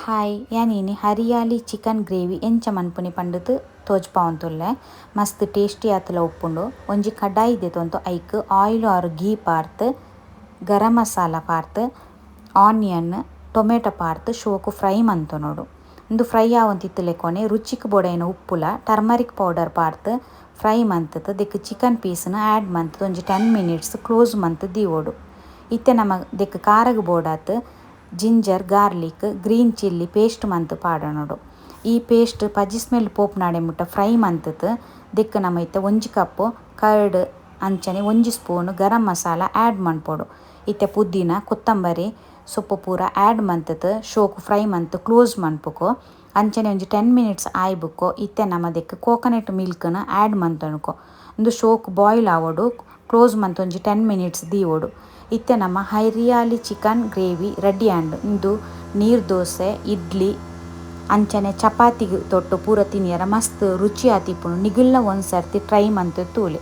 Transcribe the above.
Hi ಯಾನೀನಿ hariyali chicken gravy ಎಂಚ ಮನ್ಪುನಿ ಪಂಡುದು ತೋಜ್ಪಾವೊಂದುಲ್ಲೆ. ಮಸ್ತ್ ಟೇಸ್ಟಿ ಆತುಲ ಉಪ್ಪುಂಡು. ಒಂಜಿ ಕಡಾಯಿ ದೆತೊಂತು ಐಕ್ ಆಯಿಲ್ ಆರ್ ಗೀ ಪಾರ್ದ್ ಗರಂ ಮಸಾಲ ಪಾರ್ದ್ ಆನಿಯನ್ ಟೊಮೆಟೊ ಪಾರ್ದ್ ಶೋಕು ಫ್ರೈ ಮಂತೊನೊಡು. ಉಂದು ಫ್ರೈ ಆವೊಂದಿತ್ತುಲೆಕೊನೆ ರುಚಿಗ್ ಬೋಡಾಯಿನ ಉಪ್ಪುಲ ಟರ್ಮರಿಕ್ ಪೌಡರ್ ಪಾರ್ದ್ ಫ್ರೈ ಮಂತುದು ದೆಕ್ ಚಿಕನ್ ಪೀಸ್ನ್ ಆ್ಯಡ್ ಮಂತುದು ಒಂಜಿ 10 minutes ಕ್ಲೋಸ್ ಮಂತ್ ದೀವೊಡು. ಇತ್ತೆ ನಮ ದೆಕ್ ಕಾರಗ್ ಬೋಡಾತ್ ginger garlic green chilli paste ಮಂತ್ ಪಾಡನೊಡು. ಈ ಪೇಸ್ಟ್ ಪಜಿ ಸ್ಮೆಲ್ ಪೋಪುನಾಡೆ ಮುಟ್ಟ ಫ್ರೈ ಮಂತುದು ದೆಕ್ ನಮ ಇತ್ತೆ ಒಂಜಿ ಕಪ್ಪು ಕರ್ಡ್ ಅಂಚನೆ ಒಂಜಿ ಸ್ಪೂನ್ ಗರಂ ಮಸಾಲ ಆ್ಯಡ್ ಮನ್ಪೊಡು. ಇತ್ತೆ ಪುದೀನ ಕೊತ್ತಂಬರಿ ಸೊಪ್ಪು ಪೂರ ಆ್ಯಡ್ ಮಂತುದು ಶೋಕು ಫ್ರೈ ಮಂತ್ ಕ್ಲೋಸ್ ಮನ್ಪುಕು. ಅಂಚನೆ ಒಂಜಿ 10 minutes ಆಯ್ಬುಕ್ಕು ಇತ್ತೆ ನಮ ದೆಕ್ ಕೋಕೋನಟ್ ಮಿಲ್ಕ್ನ್ ಆ್ಯಡ್ ಮಂತೊನುಕೊ. ಉಂದು ಶೋಕು ಬಾಯ್ಲ್ ಆವೊಡು ಕ್ಲೋಸ್ ಮಂತ್ ಒಂಜಿ 10 minutes ದೀವೊಡು. ಇತ್ತೆ ನಮ hariyali chicken gravy ready and. ಉಂದು ನೀರ್ ದೋಸೆ ಇಡ್ಲಿ ಅಂಚನೆ ಚಪಾತಿಗ್ ತೊಟ್ಟು ಪೂರ ತಿನಿಯರ ಮಸ್ತ್ ರುಚಿ ಆತಿಪ್ಪುಂಡು. ನಿಗುಲ್ನ ಒಂದ್ಸರ್ತಿ ಟ್ರೈ ಮಂತುದು ತೂಲೆ.